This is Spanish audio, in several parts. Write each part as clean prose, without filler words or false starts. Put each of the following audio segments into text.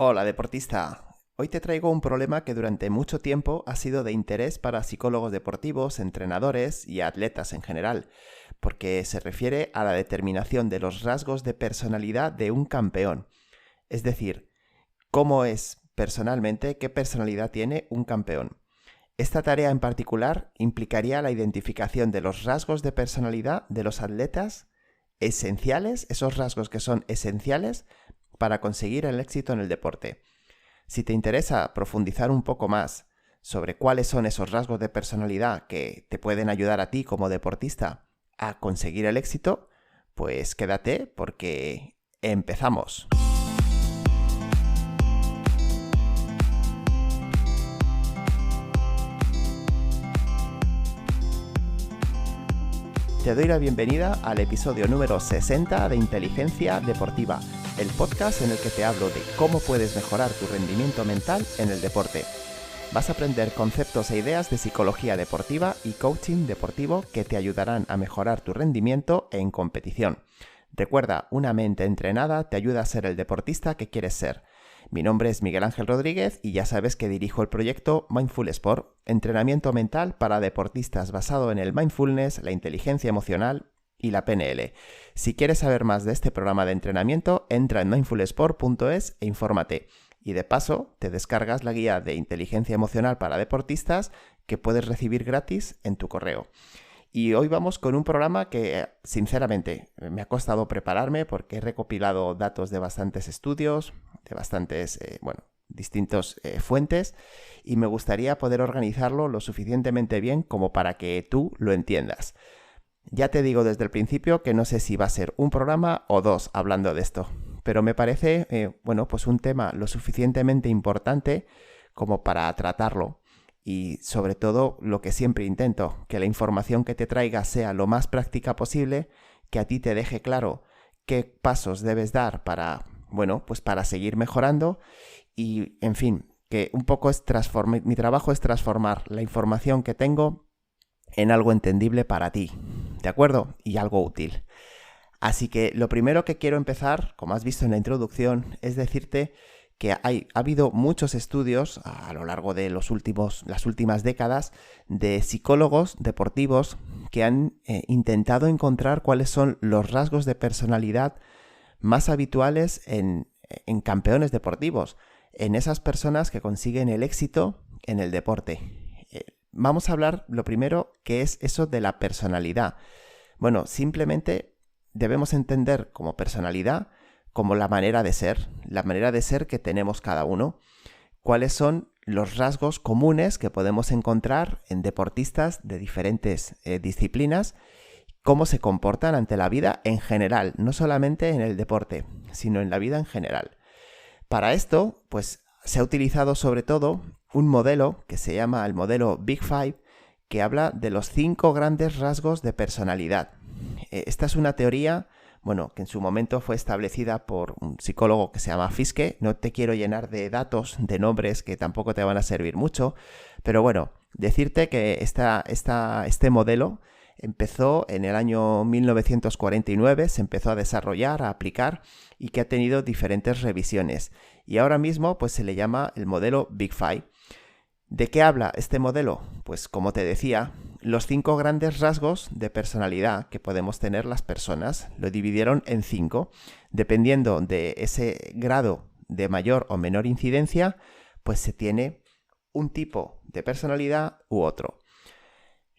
Hola, deportista. Hoy te traigo un problema que durante mucho tiempo ha sido de interés para psicólogos deportivos, entrenadores y atletas en general, porque se refiere a la determinación de los rasgos de personalidad de un campeón. Es decir, cómo es personalmente, qué personalidad tiene un campeón. Esta tarea en particular implicaría la identificación de los rasgos de personalidad de los atletas esenciales, esos rasgos que son esenciales para conseguir el éxito en el deporte. Si te interesa profundizar un poco más sobre cuáles son esos rasgos de personalidad que te pueden ayudar a ti como deportista a conseguir el éxito, pues quédate porque empezamos. Te doy la bienvenida al episodio número 60 de Inteligencia Deportiva, el podcast en el que te hablo de cómo puedes mejorar tu rendimiento mental en el deporte. Vas a aprender conceptos e ideas de psicología deportiva y coaching deportivo que te ayudarán a mejorar tu rendimiento en competición. Recuerda, una mente entrenada te ayuda a ser el deportista que quieres ser. Mi nombre es Miguel Ángel Rodríguez y ya sabes que dirijo el proyecto Mindful Sport, entrenamiento mental para deportistas basado en el mindfulness, la inteligencia emocional y la PNL. Si quieres saber más de este programa de entrenamiento, entra en mindfulsport.es e infórmate. Y de paso, te descargas la guía de inteligencia emocional para deportistas que puedes recibir gratis en tu correo. Y hoy vamos con un programa que, sinceramente, me ha costado prepararme porque he recopilado datos de bastantes estudios, de bastantes, distintas fuentes, y me gustaría poder organizarlo lo suficientemente bien como para que tú lo entiendas. Ya te digo desde el principio que no sé si va a ser un programa o dos hablando de esto, pero me parece, pues un tema lo suficientemente importante como para tratarlo. Y sobre todo, lo que siempre intento, que la información que te traiga sea lo más práctica posible, que a ti te deje claro qué pasos debes dar para seguir mejorando y, en fin, que un poco mi trabajo es transformar la información que tengo en algo entendible para ti, ¿de acuerdo? Y algo útil. Así que lo primero que quiero empezar, como has visto en la introducción, es decirte que ha habido muchos estudios a lo largo de las últimas décadas de psicólogos deportivos que han intentado encontrar cuáles son los rasgos de personalidad más habituales en campeones deportivos, en esas personas que consiguen el éxito en el deporte. Vamos a hablar lo primero, que es eso de la personalidad. Bueno, simplemente debemos entender como personalidad como la manera de ser que tenemos cada uno. ¿Cuáles son los rasgos comunes que podemos encontrar en deportistas de diferentes disciplinas? ¿Cómo se comportan ante la vida en general? No solamente en el deporte, sino en la vida en general. Para esto, pues se ha utilizado sobre todo un modelo que se llama el modelo Big Five, que habla de los 5 grandes rasgos de personalidad. Esta es una teoría que en su momento fue establecida por un psicólogo que se llama Fiske. No te quiero llenar de datos, de nombres que tampoco te van a servir mucho, pero decirte que este modelo empezó en el año 1949, se empezó a desarrollar, a aplicar y que ha tenido diferentes revisiones. Y ahora mismo pues se le llama el modelo Big Five. ¿De qué habla este modelo? Pues como te decía, los 5 grandes rasgos de personalidad que podemos tener las personas lo dividieron en 5. Dependiendo de ese grado de mayor o menor incidencia, pues se tiene un tipo de personalidad u otro.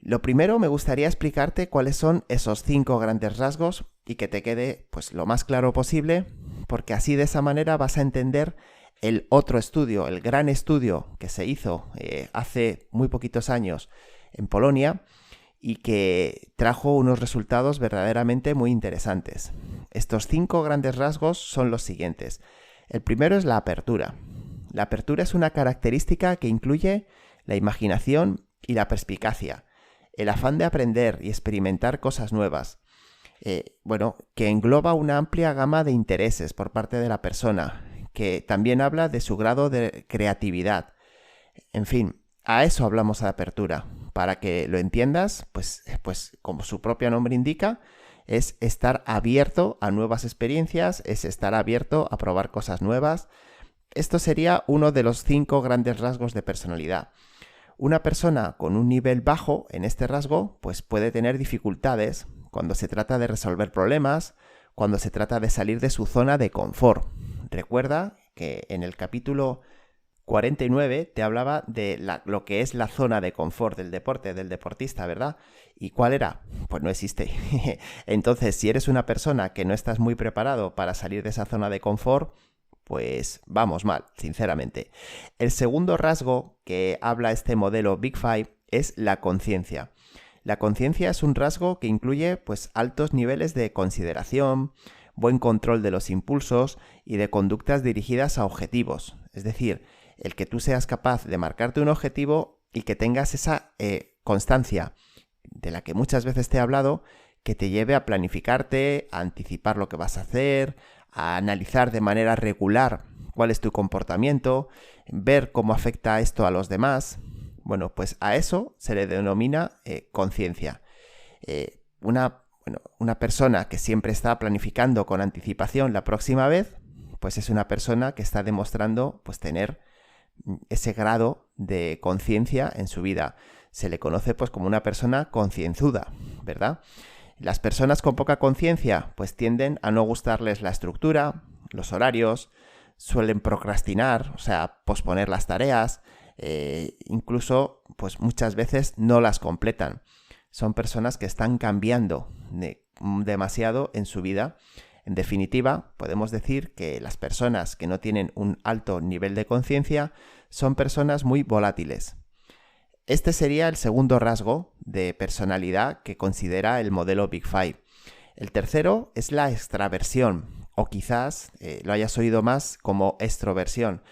Lo primero, me gustaría explicarte cuáles son esos 5 grandes rasgos y que te quede pues lo más claro posible, porque así de esa manera vas a entender el otro estudio, el gran estudio que se hizo hace muy poquitos años en Polonia y que trajo unos resultados verdaderamente muy interesantes. Estos 5 grandes rasgos son los siguientes. El primero es la apertura. La apertura es una característica que incluye la imaginación y la perspicacia, el afán de aprender y experimentar cosas nuevas, que engloba una amplia gama de intereses por parte de la persona, que también habla de su grado de creatividad. En fin, a eso hablamos de apertura. Para que lo entiendas, pues como su propio nombre indica, es estar abierto a nuevas experiencias, es estar abierto a probar cosas nuevas, Esto sería uno de los 5 grandes rasgos de personalidad. Una persona con un nivel bajo en este rasgo pues puede tener dificultades cuando se trata de resolver problemas, cuando se trata de salir de su zona de confort. Recuerda que en el capítulo 49 te hablaba de lo que es la zona de confort del deporte, del deportista, ¿verdad? ¿Y cuál era? Pues no existe. Entonces, si eres una persona que no estás muy preparado para salir de esa zona de confort, pues vamos mal, sinceramente. El segundo rasgo que habla este modelo Big Five es la conciencia. La conciencia es un rasgo que incluye pues altos niveles de consideración, buen control de los impulsos y de conductas dirigidas a objetivos. Es decir, el que tú seas capaz de marcarte un objetivo y que tengas esa constancia de la que muchas veces te he hablado, que te lleve a planificarte, a anticipar lo que vas a hacer, a analizar de manera regular cuál es tu comportamiento, ver cómo afecta esto a los demás. Bueno, pues a eso se le denomina conciencia. Una persona que siempre está planificando con anticipación la próxima vez, pues es una persona que está demostrando pues tener ese grado de conciencia en su vida. Se le conoce pues como una persona concienzuda, ¿verdad? Las personas con poca conciencia pues tienden a no gustarles la estructura, los horarios, suelen procrastinar, o sea, posponer las tareas, incluso pues muchas veces no las completan. Son personas que están cambiando demasiado en su vida. En definitiva, podemos decir que las personas que no tienen un alto nivel de conciencia son personas muy volátiles. Este sería el segundo rasgo de personalidad que considera el modelo Big Five. El tercero es la extraversión, o quizás lo hayas oído más como extroversión.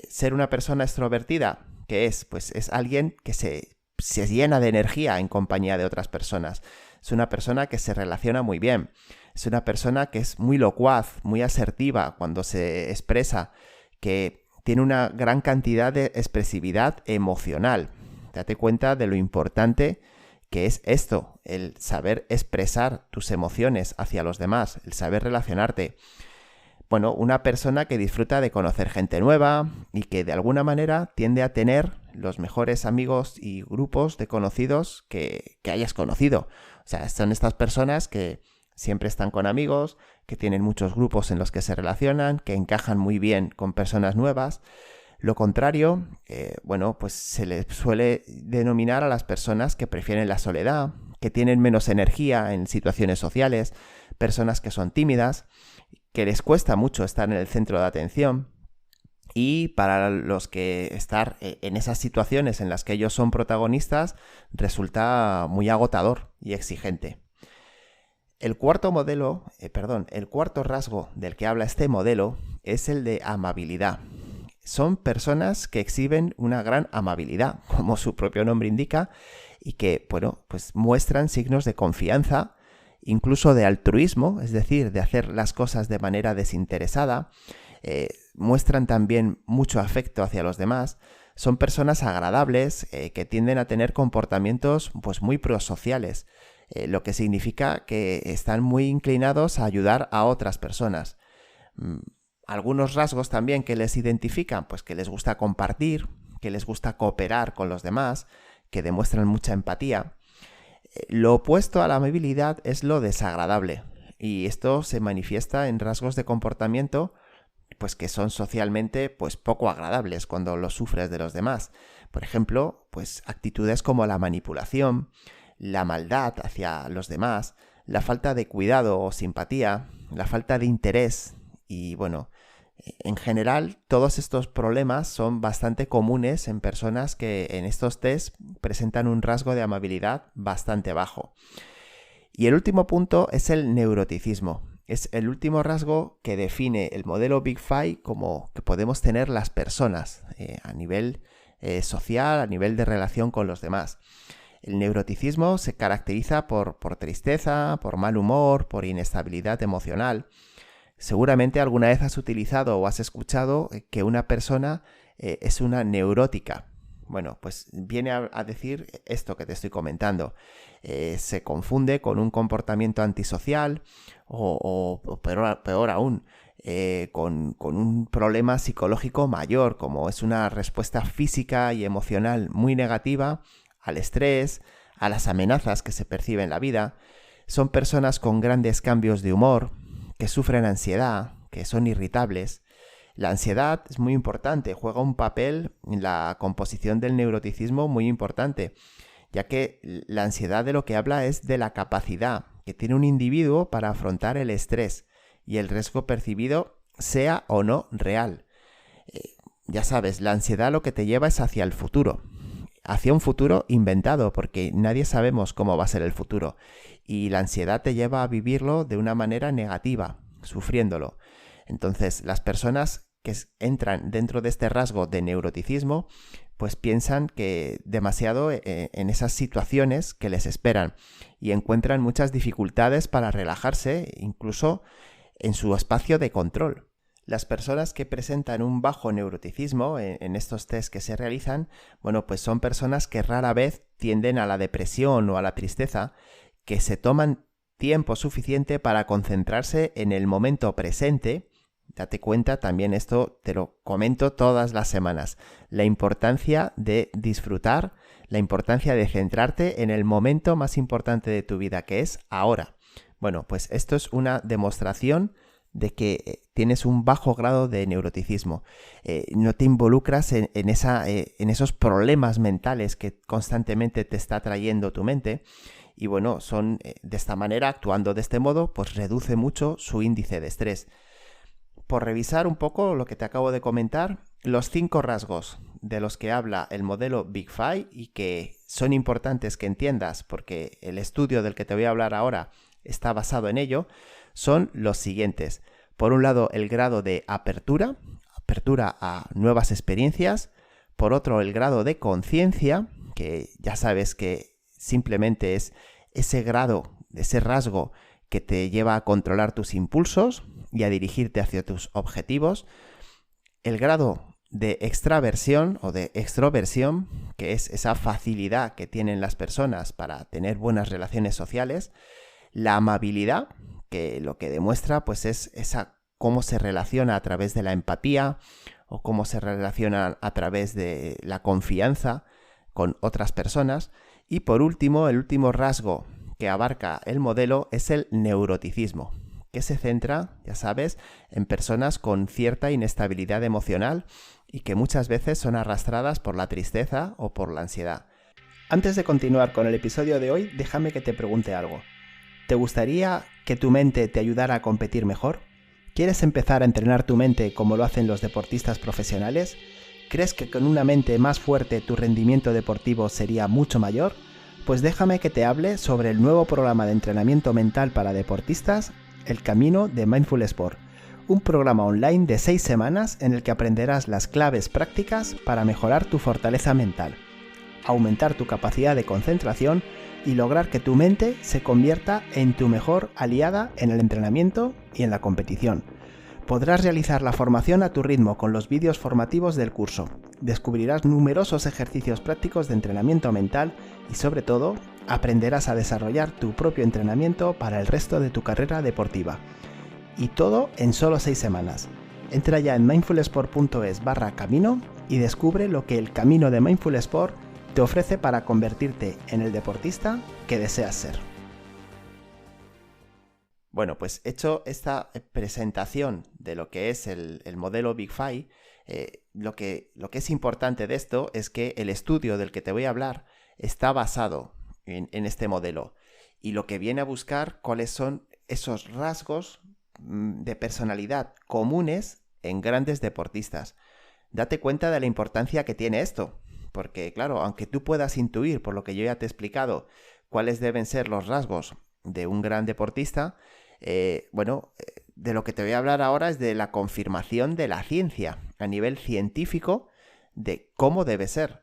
Ser una persona extrovertida, ¿qué es? Pues es alguien que se llena de energía en compañía de otras personas. Es una persona que se relaciona muy bien. Es una persona que es muy locuaz, muy asertiva cuando se expresa, que tiene una gran cantidad de expresividad emocional. Date cuenta de lo importante que es esto, el saber expresar tus emociones hacia los demás, el saber relacionarte. Bueno, una persona que disfruta de conocer gente nueva y que de alguna manera tiende a tener los mejores amigos y grupos de conocidos que hayas conocido. O sea, son estas personas que siempre están con amigos, que tienen muchos grupos en los que se relacionan, que encajan muy bien con personas nuevas. Lo contrario, pues se les suele denominar a las personas que prefieren la soledad, que tienen menos energía en situaciones sociales, personas que son tímidas, que les cuesta mucho estar en el centro de atención, y para los que estar en esas situaciones en las que ellos son protagonistas resulta muy agotador y exigente. El cuarto rasgo del que habla este modelo es el de amabilidad. Son personas que exhiben una gran amabilidad, como su propio nombre indica, y que, pues muestran signos de confianza, incluso de altruismo, es decir, de hacer las cosas de manera desinteresada. Muestran también mucho afecto hacia los demás. Son personas agradables que tienden a tener comportamientos pues muy prosociales, lo que significa que están muy inclinados a ayudar a otras personas. Algunos rasgos también que les identifican, pues que les gusta compartir, que les gusta cooperar con los demás, que demuestran mucha empatía. Lo opuesto a la amabilidad es lo desagradable, y esto se manifiesta en rasgos de comportamiento pues que son socialmente pues poco agradables cuando los sufres de los demás. Por ejemplo, pues actitudes como la manipulación, la maldad hacia los demás, la falta de cuidado o simpatía, la falta de interés y en general todos estos problemas son bastante comunes en personas que en estos test presentan un rasgo de amabilidad bastante bajo. Y el último punto es el neuroticismo. Es el último rasgo que define el modelo Big Five como que podemos tener las personas a nivel social, a nivel de relación con los demás. El neuroticismo se caracteriza por tristeza, por mal humor, por inestabilidad emocional. Seguramente alguna vez has utilizado o has escuchado que una persona es una neurótica. Bueno, pues viene a decir esto que te estoy comentando. Se confunde con un comportamiento antisocial o peor aún, con un problema psicológico mayor, como es una respuesta física y emocional muy negativa al estrés, a las amenazas que se perciben en la vida. Son personas con grandes cambios de humor, que sufren ansiedad, que son irritables. La ansiedad es muy importante, juega un papel en la composición del neuroticismo muy importante, ya que la ansiedad de lo que habla es de la capacidad que tiene un individuo para afrontar el estrés y el riesgo percibido sea o no real. Ya sabes, la ansiedad lo que te lleva es hacia el futuro, hacia un futuro inventado, porque nadie sabemos cómo va a ser el futuro. Y la ansiedad te lleva a vivirlo de una manera negativa, sufriéndolo. Entonces, las personas que entran dentro de este rasgo de neuroticismo, pues piensan que demasiado en esas situaciones que les esperan y encuentran muchas dificultades para relajarse, incluso en su espacio de control. Las personas que presentan un bajo neuroticismo en estos test que se realizan, bueno, pues son personas que rara vez tienden a la depresión o a la tristeza, que se toman tiempo suficiente para concentrarse en el momento presente. Date cuenta, también esto te lo comento todas las semanas, la importancia de disfrutar, la importancia de centrarte en el momento más importante de tu vida, que es ahora. Bueno, pues esto es una demostración de que tienes un bajo grado de neuroticismo. No te involucras en esos problemas mentales que constantemente te está trayendo tu mente. Y bueno, son de esta manera, actuando de este modo, pues reduce mucho su índice de estrés. Por revisar un poco lo que te acabo de comentar, los 5 rasgos de los que habla el modelo Big Five y que son importantes que entiendas porque el estudio del que te voy a hablar ahora está basado en ello, son los siguientes. Por un lado, el grado de apertura a nuevas experiencias. Por otro, el grado de conciencia, que ya sabes que simplemente es ese grado, ese rasgo que te lleva a controlar tus impulsos y a dirigirte hacia tus objetivos. El grado de extraversión o de extroversión, que es esa facilidad que tienen las personas para tener buenas relaciones sociales. La amabilidad, que lo que demuestra pues es cómo se relaciona a través de la empatía o cómo se relaciona a través de la confianza con otras personas. Y por último, el último rasgo que abarca el modelo es el neuroticismo, que se centra, ya sabes, en personas con cierta inestabilidad emocional y que muchas veces son arrastradas por la tristeza o por la ansiedad. Antes de continuar con el episodio de hoy, déjame que te pregunte algo. ¿Te gustaría que tu mente te ayudara a competir mejor? ¿Quieres empezar a entrenar tu mente como lo hacen los deportistas profesionales? ¿Crees que con una mente más fuerte tu rendimiento deportivo sería mucho mayor? Pues déjame que te hable sobre el nuevo programa de entrenamiento mental para deportistas, El Camino de Mindful Sport, un programa online de 6 semanas en el que aprenderás las claves prácticas para mejorar tu fortaleza mental, aumentar tu capacidad de concentración y lograr que tu mente se convierta en tu mejor aliada en el entrenamiento y en la competición. Podrás realizar la formación a tu ritmo con los vídeos formativos del curso. Descubrirás numerosos ejercicios prácticos de entrenamiento mental y, sobre todo, aprenderás a desarrollar tu propio entrenamiento para el resto de tu carrera deportiva. Y todo en solo 6 semanas. Entra ya en mindfulsport.es/camino y descubre lo que el camino de Mindful Sport te ofrece para convertirte en el deportista que deseas ser. Bueno, pues hecho esta presentación de lo que es el modelo Big Five, lo que es importante de esto es que el estudio del que te voy a hablar está basado en este modelo y lo que viene a buscar cuáles son esos rasgos de personalidad comunes en grandes deportistas. Date cuenta de la importancia que tiene esto, porque claro, aunque tú puedas intuir, por lo que yo ya te he explicado, cuáles deben ser los rasgos de un gran deportista, de lo que te voy a hablar ahora es de la confirmación de la ciencia a nivel científico de cómo debe ser.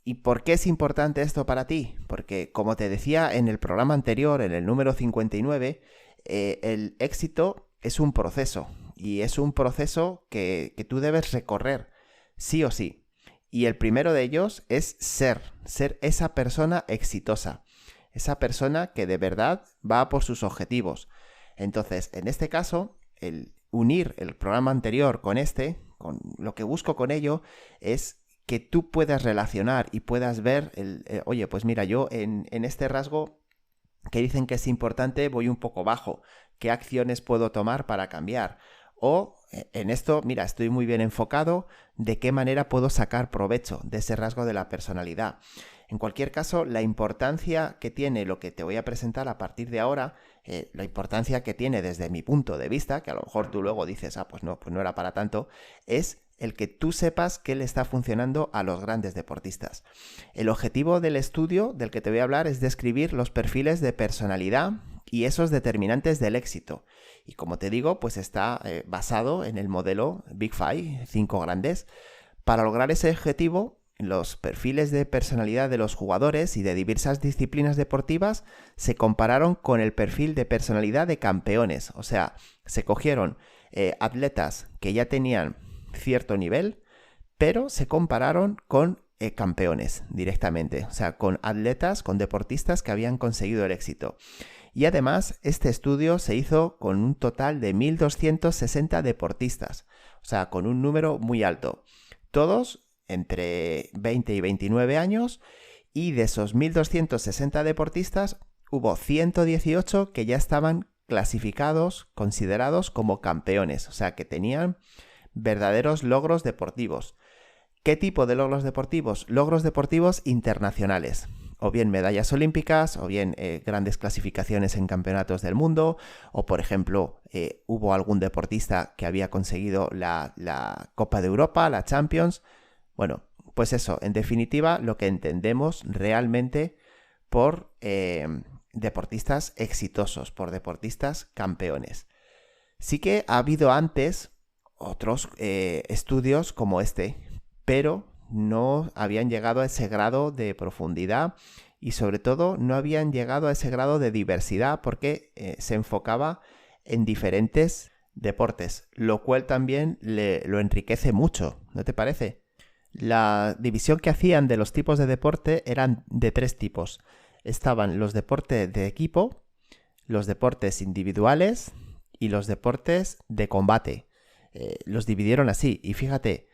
¿Y por qué es importante esto para ti? Porque, como te decía en el programa anterior, en el número 59, el éxito es un proceso y es un proceso que tú debes recorrer sí o sí. Y el primero de ellos es ser esa persona exitosa, esa persona que de verdad va por sus objetivos. Entonces, en este caso, unir el programa anterior con lo que busco con ello es que tú puedas relacionar y puedas ver, oye, pues mira, yo en este rasgo que dicen que es importante voy un poco bajo, ¿qué acciones puedo tomar para cambiar? O en esto, mira, estoy muy bien enfocado, ¿de qué manera puedo sacar provecho de ese rasgo de la personalidad? En cualquier caso, la importancia que tiene lo que te voy a presentar a partir de ahora, la importancia que tiene desde mi punto de vista, que a lo mejor tú luego dices, pues no era para tanto, es el que tú sepas qué le está funcionando a los grandes deportistas. El objetivo del estudio del que te voy a hablar es describir los perfiles de personalidad y esos determinantes del éxito. Y como te digo, pues está basado en el modelo Big Five, 5 grandes. Para lograr ese objetivo, los perfiles de personalidad de los jugadores y de diversas disciplinas deportivas se compararon con el perfil de personalidad de campeones. O sea, se cogieron atletas que ya tenían cierto nivel, pero se compararon con campeones directamente. O sea, con atletas, con deportistas que habían conseguido el éxito. Y además, este estudio se hizo con un total de 1.260 deportistas. O sea, con un número muy alto. Todos entre 20 y 29 años, y de esos 1.260 deportistas hubo 118 que ya estaban clasificados, considerados como campeones, o sea que tenían verdaderos logros deportivos. ¿Qué tipo de logros deportivos? Logros deportivos internacionales, o bien medallas olímpicas, o bien grandes clasificaciones en campeonatos del mundo, o por ejemplo hubo algún deportista que había conseguido la Copa de Europa, la Champions. Bueno, pues eso, en definitiva, lo que entendemos realmente por deportistas exitosos, por deportistas campeones. Sí que ha habido antes otros estudios como este, pero no habían llegado a ese grado de profundidad y sobre todo no habían llegado a ese grado de diversidad porque se enfocaba en diferentes deportes, lo cual también lo enriquece mucho, ¿no te parece? La división que hacían de los tipos de deporte eran de 3 tipos. Estaban los deportes de equipo, los deportes individuales y los deportes de combate. Los dividieron así y fíjate,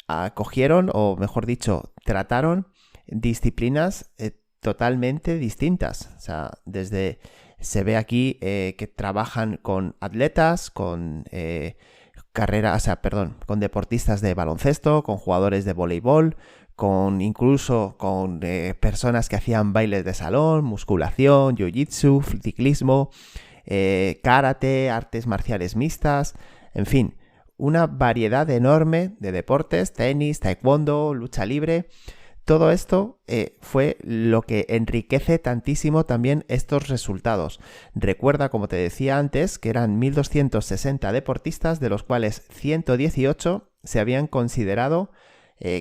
acogieron, o mejor dicho, trataron disciplinas totalmente distintas. O sea, se ve aquí que trabajan con atletas, con con deportistas de baloncesto, con jugadores de voleibol, incluso con personas que hacían bailes de salón, musculación, jiu-jitsu, ciclismo, karate, artes marciales mixtas, en fin, una variedad enorme de deportes, tenis, taekwondo, lucha libre. Todo esto fue lo que enriquece tantísimo también estos resultados. Recuerda, como te decía antes, que eran 1.260 deportistas, de los cuales 118 se habían considerado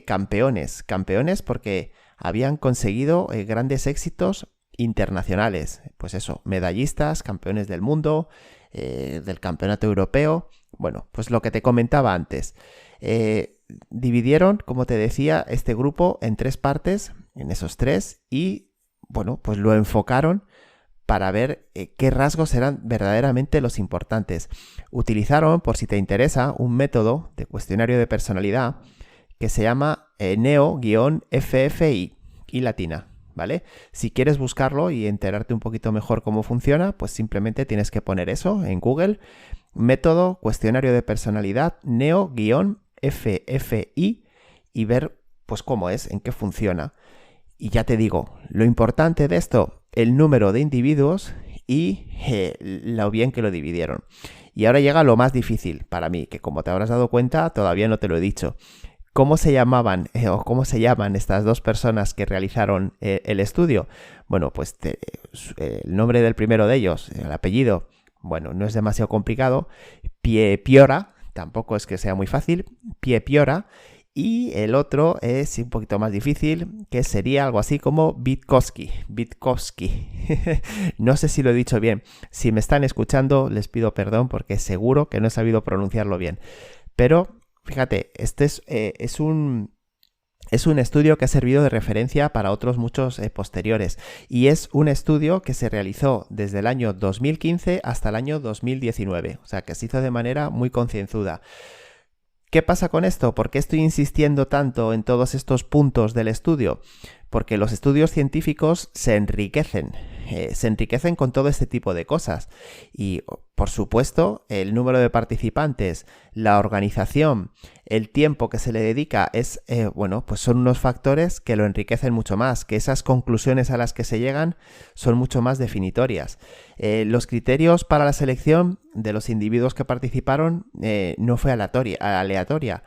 campeones. Campeones porque habían conseguido grandes éxitos internacionales. Pues eso, medallistas, campeones del mundo, del campeonato europeo. Bueno, pues lo que te comentaba antes. Dividieron, como te decía, este grupo en 3 partes, en esos 3, y bueno, pues lo enfocaron para ver qué rasgos eran verdaderamente los importantes. Utilizaron, por si te interesa, un método de cuestionario de personalidad que se llama NEO-FFI, y latina, ¿vale? Si quieres buscarlo y enterarte un poquito mejor cómo funciona, pues simplemente tienes que poner eso en Google, método cuestionario de personalidad NEO-FFI, y ver pues cómo es, en qué funciona. Y ya te digo, lo importante de esto, el número de individuos y lo bien que lo dividieron. Y ahora llega lo más difícil para mí, que como te habrás dado cuenta, todavía no te lo he dicho. ¿Cómo se llamaban o cómo se llaman estas 2 personas que realizaron el estudio? Bueno, pues el nombre del primero de ellos, el apellido, bueno, no es demasiado complicado. Piepiora, tampoco es que sea muy fácil. Piepiora. Y el otro es un poquito más difícil, que sería algo así como Witkowski. No sé si lo he dicho bien. Si me están escuchando, les pido perdón porque seguro que no he sabido pronunciarlo bien. Pero fíjate, este es un Es un estudio que ha servido de referencia para otros muchos posteriores, y es un estudio que se realizó desde el año 2015 hasta el año 2019, o sea que se hizo de manera muy concienzuda. ¿Qué pasa con esto? ¿Por qué estoy insistiendo tanto en todos estos puntos del estudio? Porque los estudios científicos se enriquecen con todo este tipo de cosas. Y, por supuesto, el número de participantes, la organización, el tiempo que se le dedica pues son unos factores que lo enriquecen mucho más, que esas conclusiones a las que se llegan son mucho más definitorias. Los criterios para la selección de los individuos que participaron no fue aleatoria.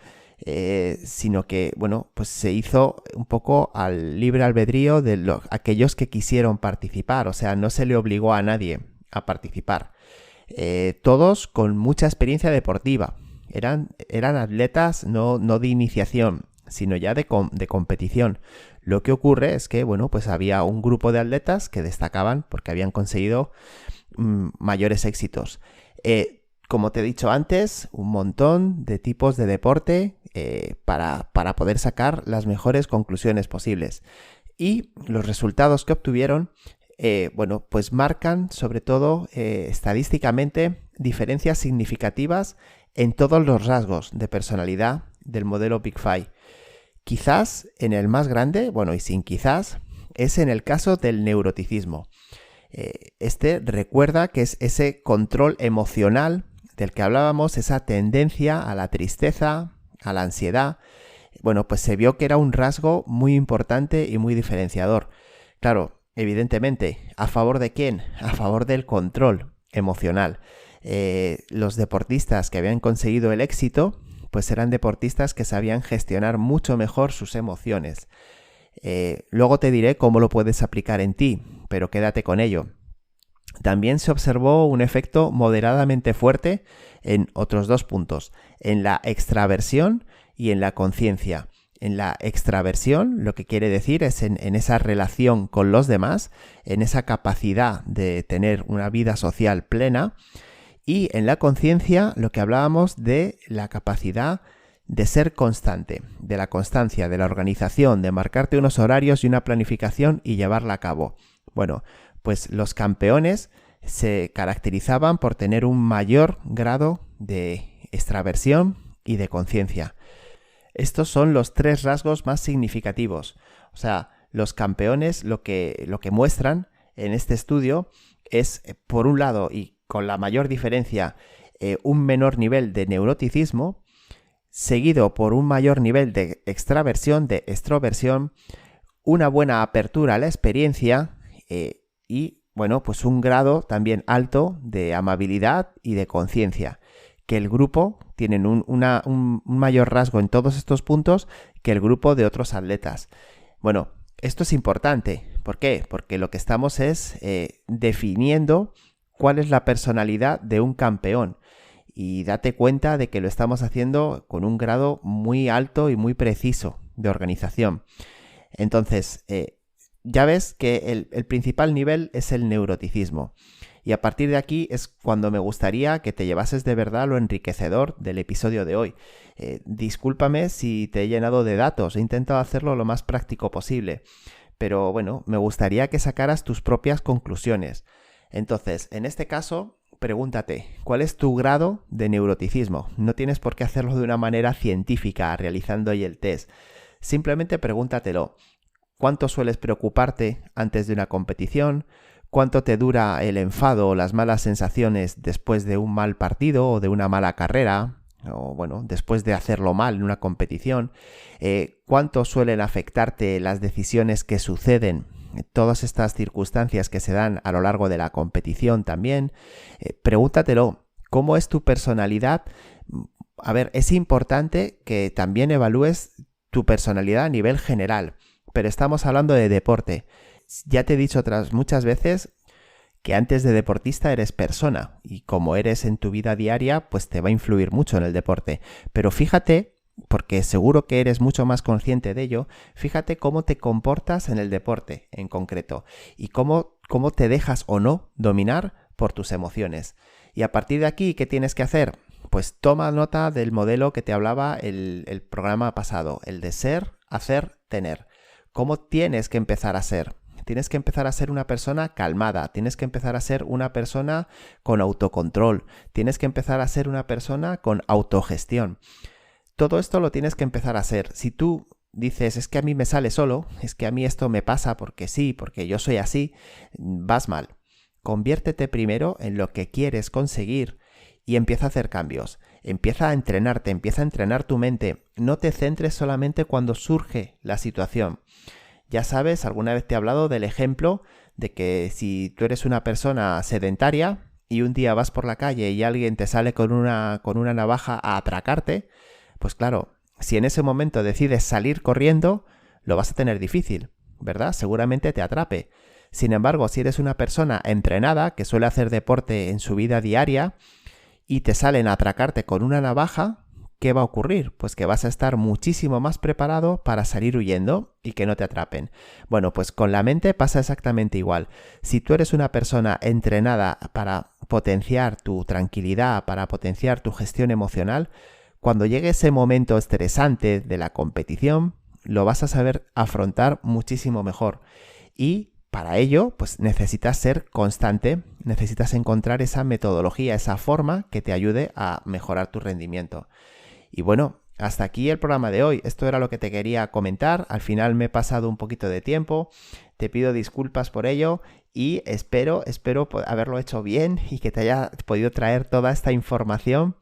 Sino que, pues se hizo un poco al libre albedrío de aquellos que quisieron participar, o sea, no se le obligó a nadie a participar. Todos con mucha experiencia deportiva, eran atletas no de iniciación, sino ya de competición. Lo que ocurre es que, pues había un grupo de atletas que destacaban porque habían conseguido mayores éxitos. Como te he dicho antes, un montón de tipos de deporte para poder sacar las mejores conclusiones posibles. Y los resultados que obtuvieron, pues marcan sobre todo estadísticamente diferencias significativas en todos los rasgos de personalidad del modelo Big Five. Quizás en el más grande, y sin quizás, es en el caso del neuroticismo. Recuerda que es ese control emocional del que hablábamos, esa tendencia a la tristeza, a la ansiedad. Pues se vio que era un rasgo muy importante y muy diferenciador. Claro, evidentemente, ¿a favor de quién? A favor del control emocional. Los deportistas que habían conseguido el éxito, pues eran deportistas que sabían gestionar mucho mejor sus emociones. Luego te diré cómo lo puedes aplicar en ti, pero quédate con ello. También se observó un efecto moderadamente fuerte en otros dos puntos, en la extraversión y en la conciencia. En la extraversión, lo que quiere decir es en esa relación con los demás, en esa capacidad de tener una vida social plena, y en la conciencia, lo que hablábamos de la capacidad de ser constante, de la constancia, de la organización, de marcarte unos horarios y una planificación y llevarla a cabo. Pues los campeones se caracterizaban por tener un mayor grado de extraversión y de conciencia. Estos son los tres rasgos más significativos. O sea, los campeones lo que muestran en este estudio es, por un lado, y con la mayor diferencia, un menor nivel de neuroticismo, seguido por un mayor nivel de extraversión, de extroversión, una buena apertura a la experiencia y, pues un grado también alto de amabilidad y de conciencia. Que el grupo tienen un mayor rasgo en todos estos puntos que el grupo de otros atletas. Esto es importante. ¿Por qué? Porque lo que estamos es definiendo cuál es la personalidad de un campeón. Y date cuenta de que lo estamos haciendo con un grado muy alto y muy preciso de organización. Entonces, ya ves que el principal nivel es el neuroticismo. Y a partir de aquí es cuando me gustaría que te llevases de verdad lo enriquecedor del episodio de hoy. Discúlpame si te he llenado de datos, he intentado hacerlo lo más práctico posible. Pero me gustaría que sacaras tus propias conclusiones. Entonces, en este caso, pregúntate, ¿cuál es tu grado de neuroticismo? No tienes por qué hacerlo de una manera científica, realizando ahí el test. Simplemente pregúntatelo. ¿Cuánto sueles preocuparte antes de una competición? ¿Cuánto te dura el enfado o las malas sensaciones después de un mal partido o de una mala carrera? O después de hacerlo mal en una competición. ¿Cuánto suelen afectarte las decisiones que suceden? Todas estas circunstancias que se dan a lo largo de la competición también. Pregúntatelo, ¿cómo es tu personalidad? A ver, es importante que también evalúes tu personalidad a nivel general, pero estamos hablando de deporte. Ya te he dicho muchas veces que antes de deportista eres persona y como eres en tu vida diaria, pues te va a influir mucho en el deporte. Pero fíjate, porque seguro que eres mucho más consciente de ello, fíjate cómo te comportas en el deporte en concreto y cómo te dejas o no dominar por tus emociones. Y a partir de aquí, ¿qué tienes que hacer? Pues toma nota del modelo que te hablaba el programa pasado, el de ser, hacer, tener. ¿Cómo tienes que empezar a ser? Tienes que empezar a ser una persona calmada, tienes que empezar a ser una persona con autocontrol, tienes que empezar a ser una persona con autogestión. Todo esto lo tienes que empezar a ser. Si tú dices, es que a mí me sale solo, es que a mí esto me pasa porque sí, porque yo soy así, vas mal. Conviértete primero en lo que quieres conseguir y empieza a hacer cambios. Empieza a entrenarte, empieza a entrenar tu mente. No te centres solamente cuando surge la situación. Ya sabes, alguna vez te he hablado del ejemplo de que si tú eres una persona sedentaria y un día vas por la calle y alguien te sale con una navaja a atracarte, pues claro, si en ese momento decides salir corriendo, lo vas a tener difícil, ¿verdad? Seguramente te atrape. Sin embargo, si eres una persona entrenada que suele hacer deporte en su vida diaria y te salen a atracarte con una navaja, ¿qué va a ocurrir? Pues que vas a estar muchísimo más preparado para salir huyendo y que no te atrapen. Bueno, pues con la mente pasa exactamente igual. Si tú eres una persona entrenada para potenciar tu tranquilidad, para potenciar tu gestión emocional, cuando llegue ese momento estresante de la competición, lo vas a saber afrontar muchísimo mejor. Y para ello, pues necesitas ser constante, necesitas encontrar esa metodología, esa forma que te ayude a mejorar tu rendimiento. Y bueno, hasta aquí el programa de hoy. Esto era lo que te quería comentar. Al final me he pasado un poquito de tiempo. Te pido disculpas por ello y espero haberlo hecho bien y que te haya podido traer toda esta información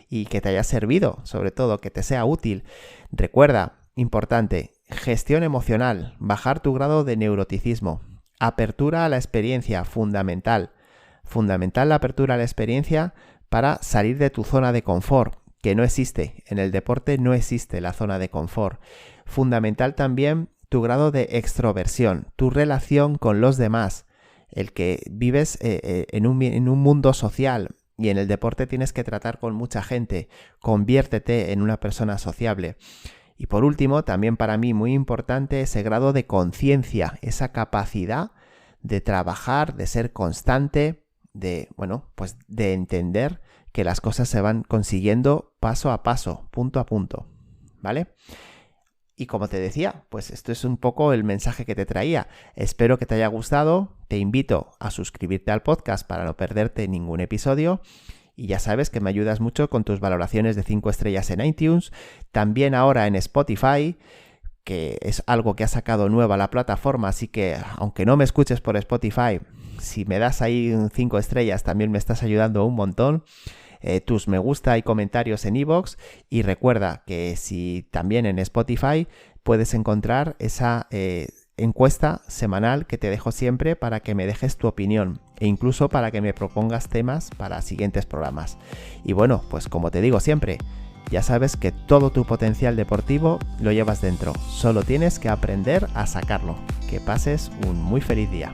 y que te haya servido, sobre todo, que te sea útil. Recuerda, importante, gestión emocional, bajar tu grado de neuroticismo, apertura a la experiencia, fundamental. Fundamental la apertura a la experiencia para salir de tu zona de confort, que no existe. En el deporte no existe la zona de confort. Fundamental también tu grado de extroversión, tu relación con los demás, el que vives en un mundo social y en el deporte tienes que tratar con mucha gente. Conviértete en una persona sociable. Y por último, también para mí muy importante ese grado de conciencia, esa capacidad de trabajar, de ser constante, de entender que las cosas se van consiguiendo paso a paso, punto a punto, ¿vale? Y como te decía, pues esto es un poco el mensaje que te traía. Espero que te haya gustado. Te invito a suscribirte al podcast para no perderte ningún episodio. Y ya sabes que me ayudas mucho con tus valoraciones de 5 estrellas en iTunes. También ahora en Spotify, que es algo que ha sacado nueva la plataforma. Así que, aunque no me escuches por Spotify, si me das ahí 5 estrellas también me estás ayudando un montón. Tus me gusta y comentarios en iVoox, y recuerda que si también en Spotify puedes encontrar esa encuesta semanal que te dejo siempre para que me dejes tu opinión e incluso para que me propongas temas para siguientes programas. Y bueno, pues como te digo siempre, ya sabes que todo tu potencial deportivo lo llevas dentro, solo tienes que aprender a sacarlo. Que pases un muy feliz día.